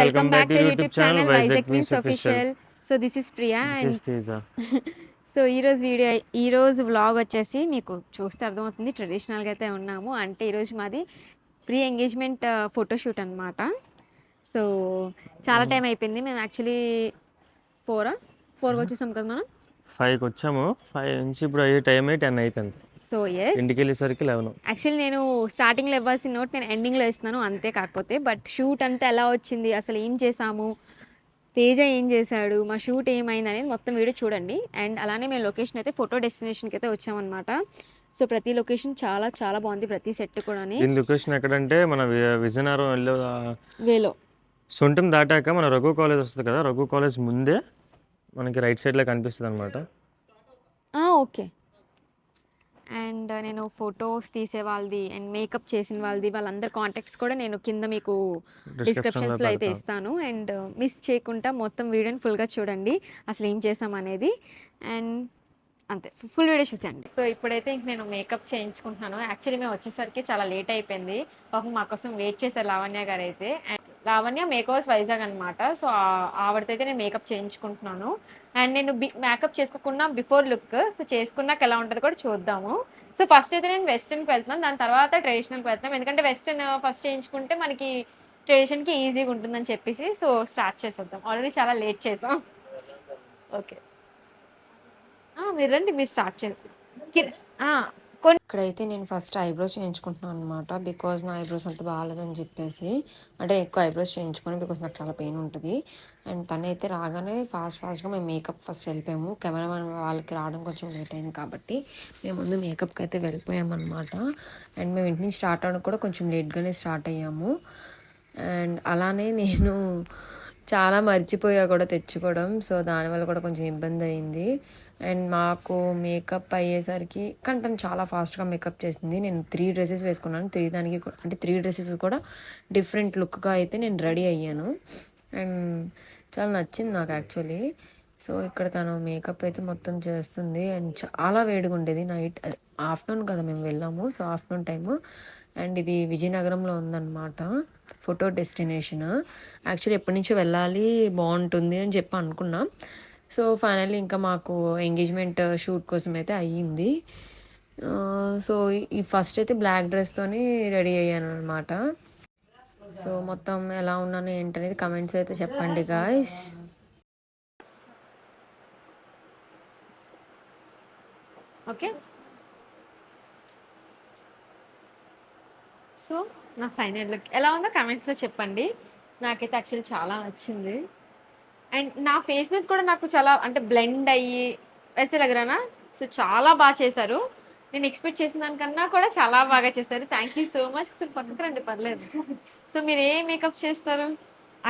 Welcome back to YouTube YouTube channel Vizag Vizag Queens Queens Official. So this is Priya This and is Teja. So ఈరోజు vlog వచ్చేసి మీకు చూస్తే అర్థమవుతుంది ట్రెడిషనల్గా అయితే ఉన్నాము. అంటే ఈరోజు మాది ప్రీ ఎంగేజ్మెంట్ ఫోటోషూట్ అనమాట. సో చాలా టైం అయిపోయింది. మేము యాక్చువల్లీ ఫోర్కి వచ్చేసాం కదా మనం. 5కి వచ్చాము. 5 నుంచి ఇప్పుడు అయ్యే టైం 10 అయిపోయింది. సో ఎస్, ఇంటికి వెళ్ళేసరికి 11. యాక్చువల్లీ నేను స్టార్టింగ్లో ఇవ్వాల్సిన నోట్ నేను ఎండింగ్లో ఇస్తున్నాను అంతే. కాకపోతే బట్ షూట్ అంతా ఎలా వచ్చింది, అసలు ఏం చేసాము, తేజ ఏం చేశాడు, మా షూట్ ఏమైంది అనేది మొత్తం వీడియో చూడండి. అండ్ అలానే మేము లొకేషన్ అయితే ఫోటో డెస్టినేషన్కి అయితే వచ్చామన్నమాట. సో ప్రతి లొకేషన్ చాలా చాలా బాగుంది, ప్రతి సెట్ కూడా. దీని లొకేషన్ ఎక్కడంటే మన విజయనగరం వెళ్ళే వేలో సొంతం దాటాక మన రఘు కాలేజ్ వస్తుంది కదా, రఘు కాలేజ్ ముందే మనకి రైట్ సైడ్లో కనిపిస్తుంది అనమాట. ఓకే. అండ్ నేను ఫొటోస్ తీసే వాళ్ళది అండ్ మేకప్ చేసిన వాళ్ళందరి కాంటాక్ట్స్ కూడా నేను కింద మీకు డిస్క్రిప్షన్స్లో అయితే ఇస్తాను. అండ్ మిస్ చేయకుండా మొత్తం వీడియోని ఫుల్గా చూడండి అసలు ఏం చేసాం అనేది. అండ్ అంతే, ఫుల్ వీడియో చూసేయండి. సో ఇప్పుడైతే ఇంక నేను మేకప్ చేయించుకుంటున్నాను. యాక్చువల్లీ మేము వచ్చేసరికి చాలా లేట్ అయిపోయింది. పాపం మా కోసం వెయిట్ చేశారు లావణ్య గారు అయితే. అండ్ లావణ్య మేకప్స్ వైజాగ్ అనమాట. సో ఆవిడతో అయితే నేను మేకప్ చేయించుకుంటున్నాను. అండ్ నేను మేకప్ చేసుకోకుండా బిఫోర్ లుక్, సో చేసుకున్నాక ఎలా ఉంటుందో కూడా చూద్దాము. సో ఫస్ట్ అయితే నేను వెస్టర్న్కి వెళ్తున్నాను, దాని తర్వాత ట్రెడిషనల్కి వెళ్తాం. ఎందుకంటే వెస్టర్న్ ఫస్ట్ చేయించుకుంటే మనకి ట్రెడిషన్కి ఈజీగా ఉంటుందని చెప్పేసి సో స్టార్ట్ చేసేద్దాం. ఆల్రెడీ చాలా లేట్ చేసాం. ఓకే, మీరు రండి, మీరు స్టార్ట్ చేయండి. ఇక్కడైతే నేను ఫస్ట్ ఐబ్రోస్ చేయించుకుంటున్నాను అనమాట. బికాజ్ నా ఐబ్రోస్ అంత బాగాలేదని చెప్పేసి, అంటే ఎక్కువ ఐబ్రోస్ చేయించుకొని బికాజ్ నాకు చాలా పెయిన్ ఉంటుంది. అండ్ తనైతే రాగానే ఫాస్ట్గా మేము మేకప్ ఫస్ట్ వెళ్ళిపోయాము. కెమెరామెన్ వాళ్ళకి రావడం కొంచెం లేట్ అయింది కాబట్టి మేము ముందు మేకప్కి అయితే వెళ్ళిపోయామన్నమాట. అండ్ మేము ఇంటి నుంచి స్టార్ట్ అవ్వడం కూడా కొంచెం లేట్గానే స్టార్ట్ అయ్యాము. అండ్ అలానే నేను చాలా మర్చిపోయా కూడా తెచ్చుకోవడం, సో దానివల్ల కూడా కొంచెం ఇబ్బంది అయింది. అండ్ మాకు మేకప్ అయ్యేసరికి, కానీ తను చాలా ఫాస్ట్గా మేకప్ చేసింది. నేను 3 డ్రెస్సెస్ వేసుకున్నాను. 3 డ్రెస్సెస్ కూడా డిఫరెంట్ లుక్గా అయితే నేను రెడీ అయ్యాను. అండ్ చాలా నచ్చింది నాకు యాక్చువల్లీ. సో ఇక్కడ తను మేకప్ అయితే మొత్తం చేస్తుంది. అండ్ చాలా వేడిగా ఉండేది నైట్, ఆఫ్టర్నూన్ కదా మేము వెళ్ళాము, సో ఆఫ్టర్నూన్ టైము. అండ్ ఇది విజయనగరంలో ఉందన్నమాట ఫోటో డెస్టినేషన్. యాక్చువల్లీ ఎప్పటి నుంచో వెళ్ళాలి, బాగుంటుంది అని చెప్పి అనుకున్నాం. సో ఫైనల్లీ ఇంకా మాకు ఎంగేజ్మెంట్ షూట్ కోసం అయితే అయ్యింది. సో ఈ ఫస్ట్ అయితే బ్లాక్ డ్రెస్తోని రెడీ అయ్యాను అనమాట. సో మొత్తం ఎలా ఉన్నాను ఏంటనేది కమెంట్స్ అయితే చెప్పండి గాయ్స్. ఓకే, సో నా ఫైనల్ లుక్ ఎలా ఉందో కమెంట్స్లో చెప్పండి. నాకైతే యాక్చువల్లీ చాలా నచ్చింది. అండ్ నా ఫేస్ మీద కూడా నాకు చాలా అంటే బ్లెండ్ అయ్యి వేసేలాగరానా, సో చాలా బాగా చేశారు. నేను ఎక్స్పెక్ట్ చేసిన దానికన్నా కూడా చాలా బాగా చేశారు. Thank you so much. అసలు పక్కకు రండి, పర్లేదు. సో మీరు ఏ మేకప్ చేస్తారు?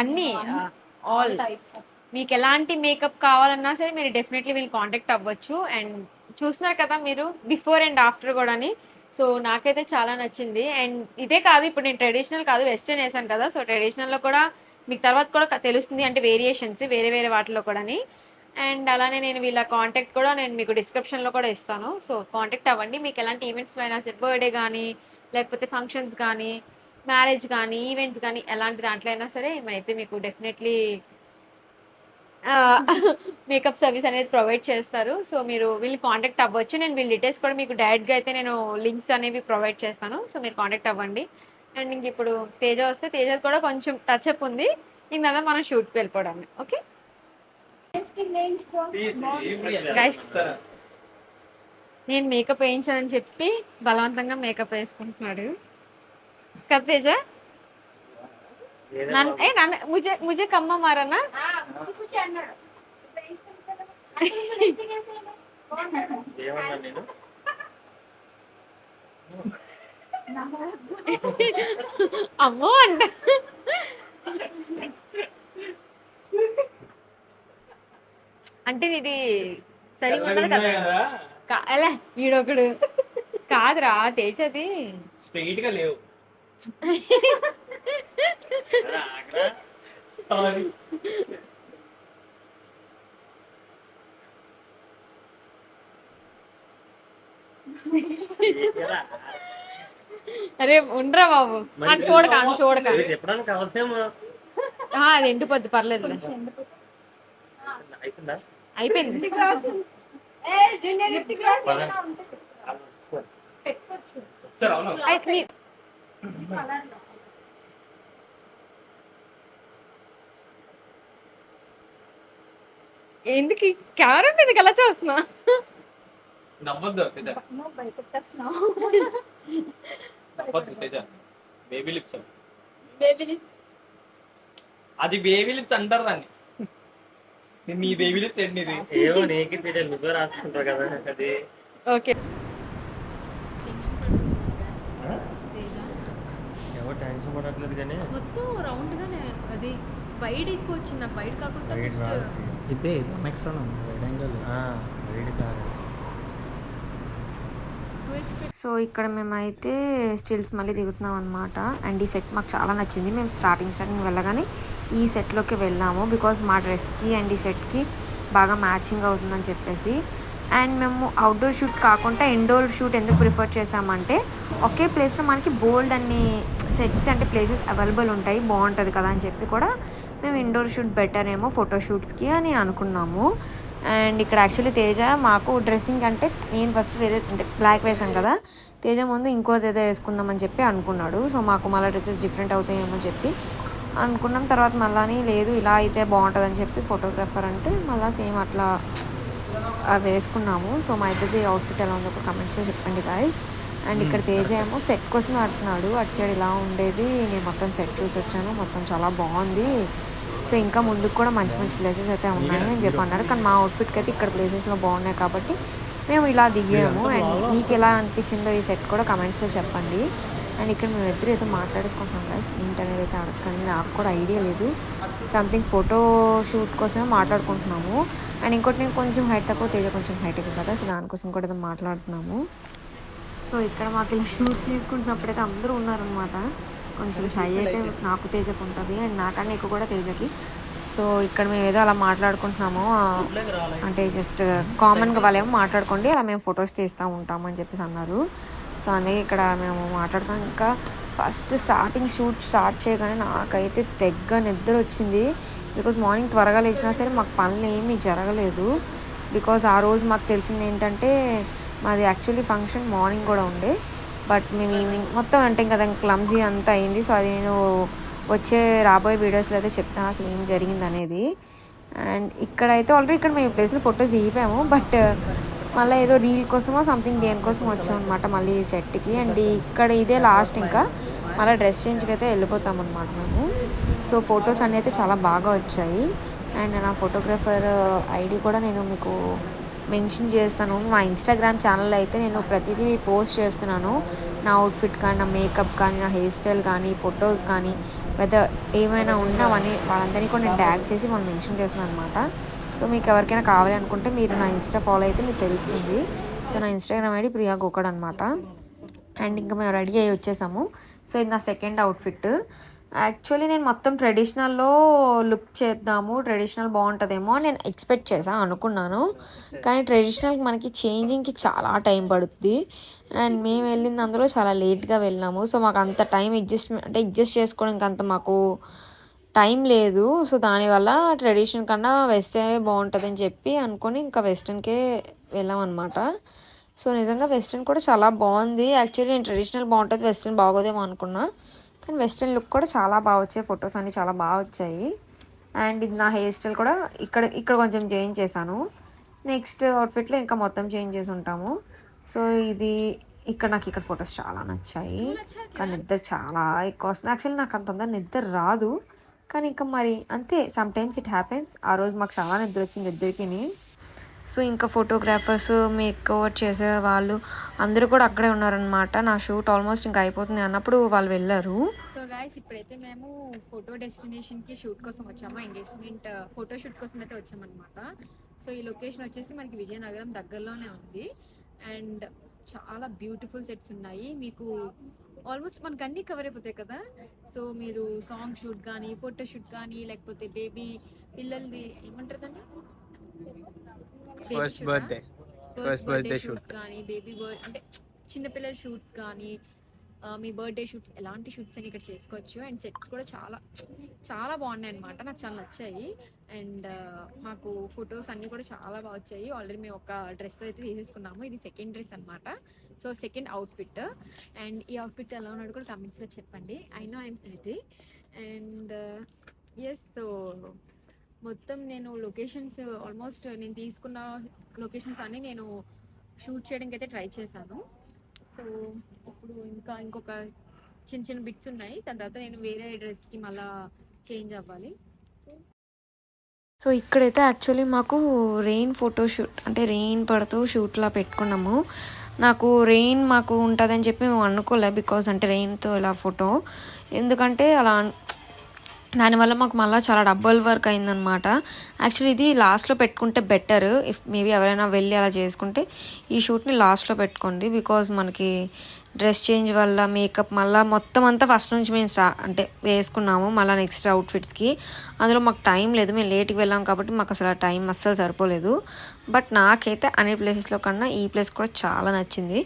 అన్నీ ఆల్ మీకు ఎలాంటి మేకప్ కావాలన్నా సరే మీరు డెఫినెట్లీ వీళ్ళు కాంటాక్ట్ అవ్వచ్చు. అండ్ చూస్తున్నారు కదా మీరు బిఫోర్ అండ్ ఆఫ్టర్ కూడాని. సో నాకైతే చాలా నచ్చింది. అండ్ ఇదే కాదు, ఇప్పుడు నేను ట్రెడిషనల్ కాదు వెస్టర్న్ వేసాను కదా, సో ట్రెడిషనల్లో కూడా మీకు తర్వాత కూడా తెలుస్తుంది, అంటే వేరియేషన్స్ వేరే వేరే వాటిలో కూడాని. అండ్ అలానే నేను వీళ్ళ కాంటాక్ట్ కూడా నేను మీకు డిస్క్రిప్షన్లో కూడా ఇస్తాను. సో కాంటాక్ట్ అవ్వండి. మీకు ఎలాంటి ఈవెంట్స్లో అయినా సరే, బర్త్డే కానీ లేకపోతే ఫంక్షన్స్ కానీ మ్యారేజ్ కానీ ఈవెంట్స్ కానీ ఎలాంటి దాంట్లో అయినా సరే అయితే మీకు డెఫినెట్లీ మేకప్ సర్వీస్ అనేది ప్రొవైడ్ చేస్తారు. సో మీరు వీళ్ళు కాంటాక్ట్ అవ్వచ్చు. నేను వీళ్ళ డీటెయిల్స్ కూడా మీకు డైరెక్ట్గా అయితే నేను లింక్స్ అనేవి ప్రొవైడ్ చేస్తాను. సో మీరు కాంటాక్ట్ అవ్వండి. అండ్ ఇంక ఇప్పుడు తేజ వస్తే తేజ కూడా కొంచెం టచ్ అప్ ఉంది, ఇంక మనం షూట్కి వెళ్ళిపోవడం. ఓకే గైస్, నేను మేకప్ వేయించానని చెప్పి బలవంతంగా మేకప్ వేసుకుంటున్నాడు కదా తేజ. ముజే కమ్మ మారనా అమ్మో అంట. అంటే ఇది సరిగా ఉండదు కదా. అలా వీడొకడు కాదురా తేజది స్ట్రైట్ గా లేవు. అరే ఉండరా బాబు, చూడక చెప్పడానికి అవసరం అది ఎండిపోద్ది, పర్లేదు. అయిపోయింది. ఎందుకు కెమెరా మీదకి ఎలా చూస్తున్నా? అది బేబీ లిప్స్ అంటారు దాన్ని. నీ బేబీ లిప్స్ ఏంటి? ఇది ఏమో నీకు తెలియదు, నువ్వే రాసుకుంటావు కదా అది. ఓకే. ఏమో టెన్షన్ పడట్లేదు కానీ మొత్తం రౌండ్ గానే అది వైడ్ ఎక్కువ వచ్చింది, నాకు వైడ్ కాకుండా జస్ట్ ఇదే నెక్స్ట్ వేడి కాదు. సో ఇక్కడ మేమైతే స్టిల్స్ మళ్ళీ దిగుతున్నాం అనమాట. అండ్ ఈ సెట్ మాకు చాలా నచ్చింది. మేము స్టార్టింగ్ వెళ్ళగానే ఈ సెట్లోకి వెళ్ళాము, బికాజ్ మా డ్రెస్కి అండ్ ఈ సెట్కి బాగా మ్యాచింగ్ అవుతుందని చెప్పేసి. అండ్ మేము అవుట్డోర్ షూట్ కాకుండా ఇండోర్ షూట్ ఎందుకు ప్రిఫర్ చేసామంటే ఒకే ప్లేస్లో మనకి బోల్డ్ అన్ని సెట్స్ అంటే ప్లేసెస్ అవైలబుల్ ఉంటాయి, బాగుంటుంది కదా అని చెప్పి కూడా మేము ఇండోర్ షూట్ బెటర్ ఏమో ఫోటోషూట్స్కి అని అనుకున్నాము. అండ్ ఇక్కడ యాక్చువల్లీ తేజ మాకు డ్రెస్సింగ్ అంటే నేను ఫస్ట్ వేరే అంటే బ్లాక్ వేసాం కదా, తేజ ముందు ఇంకోది ఏదో వేసుకుందామని చెప్పి అనుకున్నాడు. సో మాకు మళ్ళీ డ్రెస్సెస్ డిఫరెంట్ అవుతాయేమో చెప్పి అనుకున్నాం. తర్వాత మళ్ళీ లేదు ఇలా అయితే బాగుంటుందని చెప్పి ఫోటోగ్రాఫర్ అంటే మళ్ళీ సేమ్ అట్లా వేసుకున్నాము. సో మా ఇద్దరిది అవుట్ఫిట్ ఎలా ఉందో ఒక కమెంట్స్లో చెప్పండి గాయస్. అండ్ ఇక్కడ తేజ ఏమో సెట్ కోసమే ఆడుతున్నాడు. అటు సైడ్ ఇలా ఉండేది, నేను మొత్తం సెట్ చూసి వచ్చాను, మొత్తం చాలా బాగుంది. సో ఇంకా ముందుకు కూడా మంచి మంచి ప్లేసెస్ అయితే ఉన్నాయి అని చెప్పి అన్నారు. కానీ మా అవుట్ఫిట్కి అయితే ఇక్కడ ప్లేసెస్లో బాగున్నాయి కాబట్టి మేము ఇలా దిగాము. అండ్ మీకు ఎలా అనిపించిందో ఈ సెట్ కూడా కమెంట్స్లో చెప్పండి. అండ్ ఇక్కడ మేము ఇద్దరు అయితే మాట్లాడేసుకుంటున్నాం గైస్, ఏంటనేది అయితే అడగండి, నాకు కూడా ఐడియా లేదు. సంథింగ్ ఫోటో షూట్ కోసమే మాట్లాడుకుంటున్నాము. అండ్ ఇంకోటి నేను కొంచెం హైట్ తక్కువ, తేజ కొంచెం హైట్ ఎక్కువ కదా, సో దానికోసం కూడా ఏదో మాట్లాడుతున్నాము. సో ఇక్కడ మాకు ఇలా షూట్ తీసుకుంటున్నప్పుడైతే అందరూ ఉన్నారనమాట. కొంచెం షై అయితే నాకు తేజకు ఉంటుంది, అండ్ నాకన్నా ఎక్కువ కూడా తేజకి. సో ఇక్కడ మేము ఏదో అలా మాట్లాడుకుంటున్నాము, అంటే జస్ట్ కామన్గా వాళ్ళేమో మాట్లాడుకోండి అలా మేము ఫొటోస్ తీస్తూ ఉంటాము అని చెప్పేసి అన్నారు. సో అందుకే ఇక్కడ మేము మాట్లాడుతాం. ఇంకా ఫస్ట్ స్టార్టింగ్ షూట్ స్టార్ట్ చేయగానే నాకైతే తెగ్గ నిద్ర వచ్చింది, బికాజ్ మార్నింగ్ త్వరగా లేచినా సరే మాకు పనులు ఏమీ జరగలేదు. బికాజ్ ఆ రోజు మాకు తెలిసింది ఏంటంటే మాది యాక్చువల్లీ ఫంక్షన్ మార్నింగ్ కూడా ఉండే, బట్ మేము ఈవినింగ్ మొత్తం అంటే ఇంకా దానికి క్లమ్జీ అంతా అయింది. సో అది నేను వచ్చే రాబోయే వీడియోస్లో అయితే చెప్తాను అసలు ఏం జరిగింది అనేది. అండ్ ఇక్కడైతే ఆల్రెడీ ఇక్కడ మేము ఈ ప్లేస్లో ఫొటోస్ దిగిపోయాము, బట్ మళ్ళీ ఏదో రీల్ కోసమో సంథింగ్ దేనికోసం వచ్చామన్నమాట మళ్ళీ ఈ సెట్కి. అండ్ ఇక్కడ ఇదే లాస్ట్, ఇంకా మళ్ళీ డ్రెస్ చేంజ్కి అయితే వెళ్ళిపోతాం అనమాట మేము. సో ఫొటోస్ అన్నీ అయితే చాలా బాగా వచ్చాయి. అండ్ నా ఫోటోగ్రాఫర్ ఐడి కూడా నేను మీకు మెన్షన్ చేస్తాను. మా ఇన్స్టాగ్రామ్ ఛానల్లో అయితే నేను ప్రతిదీ పోస్ట్ చేస్తున్నాను, నా అవుట్ఫిట్ కానీ, నా మేకప్ కానీ, నా హెయిర్ స్టైల్ కానీ, ఫొటోస్ కానీ, వెదర్ ఏమైనా ఉన్నా వాళ్ళందరినీ కూడా నేను ట్యాగ్ చేసి వాళ్ళు మెన్షన్ చేస్తున్నాను అనమాట. సో మీకు ఎవరికైనా కావాలి అనుకుంటే మీరు నా ఇన్స్టా ఫాలో అయితే మీకు తెలుస్తుంది. సో నా ఇన్స్టాగ్రామ్ ఐడి ప్రియా గోకడ్ అనమాట. అండ్ ఇంకా మేము రెడీ అయ్యి వచ్చేసాము. సో ఇది నా సెకండ్ అవుట్ఫిట్. యాక్చువల్లీ నేను మొత్తం ట్రెడిషనల్లో లుక్ చేద్దాము, ట్రెడిషనల్ బాగుంటుందేమో అని నేను ఎక్స్పెక్ట్ చేశాను అనుకున్నాను. కానీ ట్రెడిషనల్కి మనకి చేంజింగ్కి చాలా టైం పడుతుంది. అండ్ మేము వెళ్ళింది అందులో చాలా లేట్గా వెళ్ళాము. సో మాకు అంత టైం అడ్జస్ట్ చేసుకోవడానికి అంత మాకు టైం లేదు. సో దానివల్ల ట్రెడిషనల్ కన్నా వెస్టర్న్ బాగుంటుందని చెప్పి అనుకొని ఇంకా వెస్టర్న్కే వెళ్ళామన్నమాట. సో నిజంగా వెస్టర్న్ కూడా చాలా బాగుంది. యాక్చువల్లీ నేను ట్రెడిషనల్ బాగుంటుంది, వెస్టర్న్ బాగోదేమో అనుకున్నా, కానీ వెస్టర్న్ లుక్ కూడా చాలా బాగా వచ్చాయి, ఫొటోస్ అన్నీ చాలా బాగా వచ్చాయి. అండ్ ఇది నా హెయిర్ స్టైల్ కూడా ఇక్కడ కొంచెం చేంజ్ చేశాను. నెక్స్ట్ అవుట్ఫిట్లో ఇంకా మొత్తం చేంజ్ చేసి ఉంటాము. సో ఇది నాకు ఇక్కడ ఫొటోస్ చాలా నచ్చాయి, కానీ నిద్ర చాలా ఎక్కువ వస్తుంది. యాక్చువల్లీ నాకు అంత తొందర నిద్ర రాదు, కానీ ఇంకా మరి అంతే, సమ్ టైమ్స్ ఇట్ హ్యాపెన్స్. ఆ రోజు మాకు చాలా నిద్ర వచ్చింది ఇద్దరికి. సో ఇంకా ఫోటోగ్రాఫర్స్, మేకప్ చేసే వాళ్ళు అందరూ కూడా అక్కడే ఉన్నారనమాట. నా షూట్ ఆల్మోస్ట్ ఇంకా అయిపోతుంది అన్నప్పుడు వాళ్ళు వెళ్ళారు. సో గాయస్ ఇప్పుడైతే మేము ఫోటో డెస్టినేషన్కి షూట్ కోసం వచ్చాము, ఎంగేజ్మెంట్ ఫోటో షూట్ కోసం అయితే వచ్చామన్నమాట. సో ఈ లొకేషన్ వచ్చేసి మనకి విజయనగరం దగ్గరలోనే ఉంది. అండ్ చాలా బ్యూటిఫుల్ సెట్స్ ఉన్నాయి. మీకు ఆల్మోస్ట్ మనకు అన్నీ కవర్ అయిపోతాయి కదా. సో మీరు సాంగ్ షూట్ కానీ, ఫోటో షూట్ కానీ, లేకపోతే బేబీ పిల్లలది ఏమంటారు దాన్ని, ఫస్ట్ బర్త్డే షూట్ కానీ, బేబీ బర్త్ అంటే చిన్నపిల్లల షూట్స్ కానీ, మీ బర్త్డే షూట్స్ ఎలాంటి షూట్స్ అని ఇక్కడ చేసుకోవచ్చు. అండ్ సెట్స్ కూడా చాలా చాలా బాగున్నాయి అనమాట, నాకు చాలా నచ్చాయి. అండ్ మాకు ఫొటోస్ అన్నీ కూడా చాలా బాగా వచ్చాయి. ఆల్రెడీ మేము ఒక డ్రెస్తో అయితే తీసేసుకున్నాము, ఇది సెకండ్ డ్రెస్ అనమాట, సో సెకండ్ అవుట్ఫిట్. అండ్ ఈ అవుట్ఫిట్ ఎలా ఉన్నాడు కూడా కమెంట్స్లో చెప్పండి. I know I'm pretty. And yes, so మొత్తం నేను లొకేషన్స్ ఆల్మోస్ట్ నేను తీసుకున్న లొకేషన్స్ అన్నీ నేను షూట్ చేయడానికి అయితే ట్రై చేశాను. సో ఇప్పుడు ఇంకొక చిన్న చిన్న బిట్స్ ఉన్నాయి, దాని తర్వాత నేను వేరే డ్రెస్కి మళ్ళీ చేంజ్ అవ్వాలి. సో ఇక్కడైతే యాక్చువల్లీ మాకు రెయిన్ ఫోటోషూట్ అంటే రెయిన్ పడుతూ షూట్లా పెట్టుకున్నాము. నాకు రెయిన్ మాకు ఉంటుందని చెప్పి మేము అనుకోలే, బికాజ్ అంటే రెయిన్తో ఇలా ఫోటో, ఎందుకంటే అలా దానివల్ల మాకు మళ్ళీ చాలా డబుల్ వర్క్ అయిందనమాట. యాక్చువల్లీ ఇది లాస్ట్లో పెట్టుకుంటే బెటర్, ఇఫ్ మేబీ ఎవరైనా వెళ్ళి అలా చేసుకుంటే ఈ షూట్ని లాస్ట్లో పెట్టుకోండి, బికాజ్ మనకి డ్రెస్ చేంజ్ వల్ల మేకప్ మళ్ళీ మొత్తం అంతా ఫస్ట్ నుంచి మేము అంటే వేసుకున్నాము మళ్ళీ నెక్స్ట్ అవుట్ఫిట్స్కి. అందులో మాకు టైం లేదు, మేము లేట్కి వెళ్ళాం కాబట్టి మాకు అసలు ఆ టైం అస్సలు సరిపోలేదు. బట్ నాకైతే అన్ని ప్లేసెస్లో కన్నా ఈ ప్లేస్ కూడా చాలా నచ్చింది.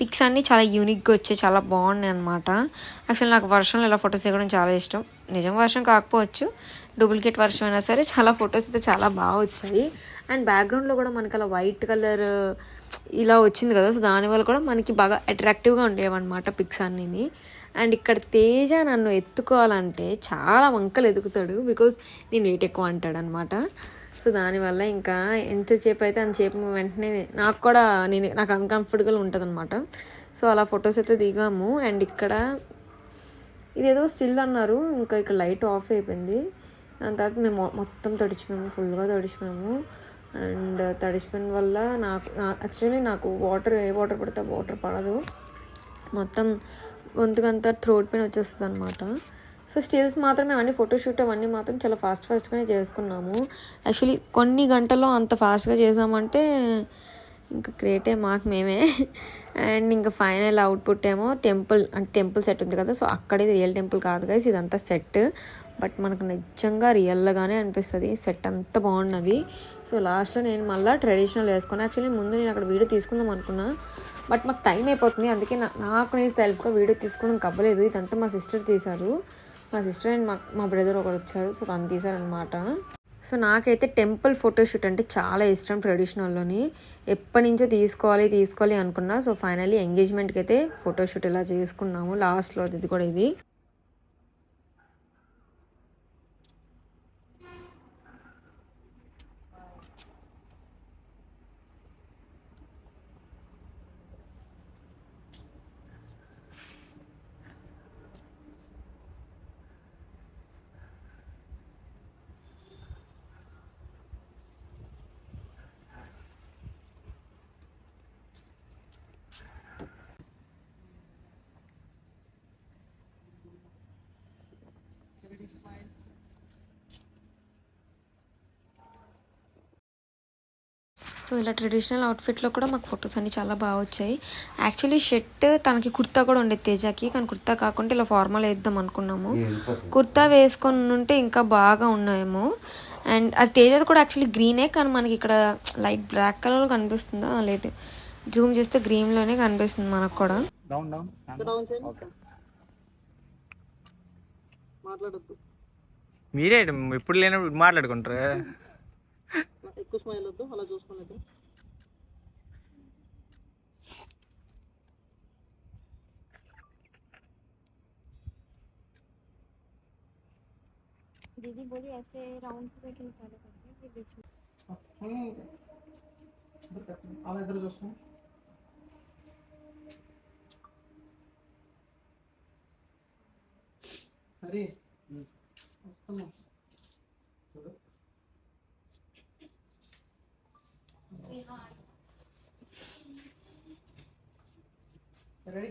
పిక్స్ అన్నీ చాలా యూనిక్గా వచ్చాయి, చాలా బాగున్నాయి అనమాట. యాక్చువల్లీ నాకు వర్షంలో ఇలా ఫొటోస్ తీయడం చాలా ఇష్టం. నిజం వర్షం కాకపోవచ్చు, డూప్లికేట్ వర్షం అయినా సరే చాలా ఫొటోస్ అయితే చాలా బాగా వచ్చాయి. అండ్ బ్యాక్గ్రౌండ్లో కూడా మనకి అలా వైట్ కలర్ ఇలా వచ్చింది కదా, సో దానివల్ల కూడా మనకి బాగా అట్రాక్టివ్గా ఉండేవన్నమాట పిక్స్ అన్నీ. అండ్ ఇక్కడ తేజ నన్ను ఎత్తుకోవాలంటే చాలా వంకలు ఎదుగుతాడు, బికాజ్ నేను వెయిట్ ఎక్కువ అంటాడు అనమాట. సో దానివల్ల ఇంకా ఎంతసేపు అయితే అంతసేపు వెంటనే నాకు అన్కంఫర్టబుల్గా ఉంటుంది అనమాట. సో అలా ఫొటోస్ అయితే దిగాము. అండ్ ఇక్కడ ఇదేదో స్టిల్ అన్నారు, ఇంకా ఇక్కడ లైట్ ఆఫ్ అయిపోయింది. దాని తర్వాత మేము మొత్తం తడిచిపోయాము, ఫుల్గా తడిచిపోయాము. అండ్ తడిచిపోయిన వల్ల యాక్చువల్లీ నాకు ఏ వాటర్ పడితే వాటర్ పడదు, మొత్తం గొంతుకంతా థ్రోట్ పెయిన్ వచ్చేస్తుంది అనమాట. సో స్టిల్స్ మాత్రం మేము అన్ని ఫోటోషూట్ అవన్నీ మాత్రం చాలా ఫాస్ట్గానే చేసుకున్నాము. యాక్చువల్లీ కొన్ని గంటల్లో అంత ఫాస్ట్గా చేసామంటే ఇంకా గ్రేటే మాకు మేమే. అండ్ ఇంకా ఫైనల్ అవుట్పుట్ ఏమో టెంపుల్ సెట్ ఉంది కదా, సో అక్కడే రియల్ టెంపుల్ కాదు గైస్, ఇదంతా సెట్. బట్ మనకు నిజంగా రియల్గానే అనిపిస్తుంది, సెట్ అంతా బాగున్నది. సో లాస్ట్లో నేను మళ్ళీ ట్రెడిషనల్ వేసుకున్నాను. యాక్చువల్లీ ముందు నేను అక్కడ వీడియో తీసుకుందాం అనుకున్నా, బట్ మాకు టైం అయిపోతుంది, అందుకే నేను సెల్ఫ్గా వీడియో తీసుకోవడం కవ్వలేదు. ఇదంతా మా సిస్టర్ తీశారు, మా సిస్టర్ అండ్ మా బ్రదర్ ఒకరు వచ్చారు, సో తను తీశారనమాట. సో నాకైతే టెంపుల్ ఫోటోషూట్ అంటే చాలా ఇష్టం, ట్రెడిషనల్లోని ఎప్పటి నుంచో తీసుకోవాలి అనుకున్నా. సో ఫైనల్లీ ఎంగేజ్మెంట్కి అయితే ఫోటోషూట్ ఇలా చేసుకున్నాము లాస్ట్లో, ఇది కూడా ఇది. సో ఇలా ట్రెడిషనల్ అవుట్ఫిట్లో కూడా మాకు ఫొటోస్ అన్నీ చాలా బాగా వచ్చాయి. యాక్చువల్లీ షర్ట్ తనకి కుర్తా కూడా ఉండేది తేజకి, కానీ కుర్తా కాకుండా ఇలా ఫార్మల్ వేద్దాం అనుకున్నాము. కుర్తా వేసుకొని ఉంటే ఇంకా బాగా ఉన్నాయేమో. అండ్ అది తేజది కూడా యాక్చువల్లీ గ్రీనే, కానీ మనకి ఇక్కడ లైట్ బ్లాక్ కలర్లో కనిపిస్తుందా, లేదు జూమ్ చేస్తే గ్రీన్లోనే కనిపిస్తుంది మనకు కూడా. మీరే ఇప్పుడు లేనప్పుడు మాట్లాడుకుంటారు. ఎక్కువ స్మైల్ వద్దు, అలా చూసుకోలేదు. दीदी बोली ऐसे राउंड से निकाले करके बीच में అలా ఎదురు చూస్తాం. సరే వస్తున్నాం చూడు. రెడీ?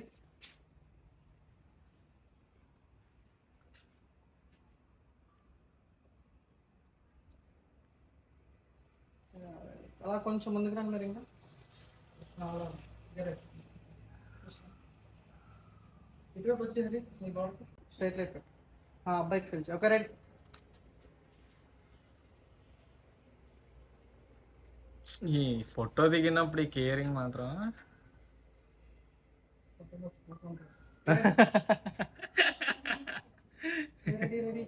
అలా కొంచెం ముందుకు రండి మరి. ఇంకా ఇటువైపు వచ్చేది నీ బాడీ స్ట్రైట్ లైట్ పెట్టు. అబ్బాయికి పిలిచి. Okay ready? ఈ ఫోటో దిగినప్పుడు ఈ కేరింగ్ మాత్రం రెడీ రెడీ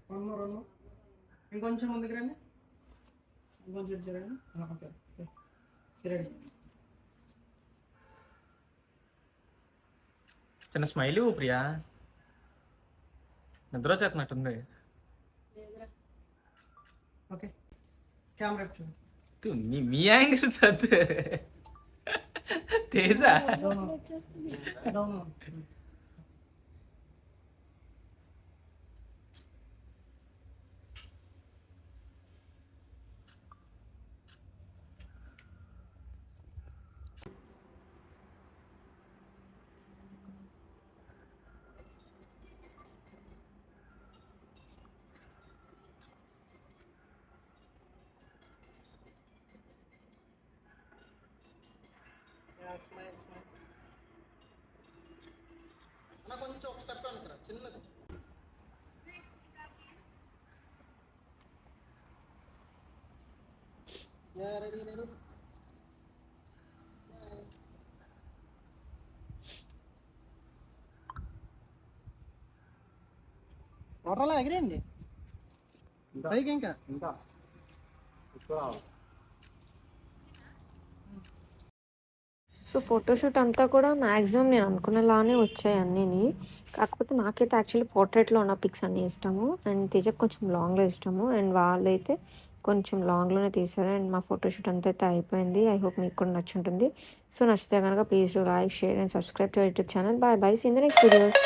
వన్ మోర్ ఇంకొంచెం ముందుకు రండి ఇంకొంచెం ఇటు జరగండి ఓకే రెడీ చిన్న స్మైల్ ప్రియా, నిద్ర వచ్చేస్తున్నట్టుంది. ఓకే కెమెరా చూడండి మీ యాంగిల్ సత్ తేజ డౌన్ స్మైల్ స్మైల్ అన్న కొంచెం ఒక స్టెప్ అనుకురా చిన్నది యా రెడీ రెడీ వాటర్లో ఎగిరండి పైకి ఇంకా సో ఫోటోషూట్ అంతా కూడా మ్యాక్సిమం నేను అనుకున్నలానే వచ్చాయి అన్నీని. కాకపోతే నాకైతే యాక్చువల్లీ పోర్ట్రేట్లో ఉన్న పిక్స్ అన్నీ ఇష్టము అండ్ తేజకు కొంచెం లాంగ్లో ఇష్టము అండ్ వాళ్ళైతే కొంచెం లాంగ్లోనే తీశారు. అండ్ మా ఫోటోషూట్ అంతా అయితే అయిపోయింది. ఐ హోప్ మీకు కూడా నచ్చుంటుంది. సో నచ్చితే కనుక please do like, share and subscribe to YouTube channel. Bye bye, see in the next videos.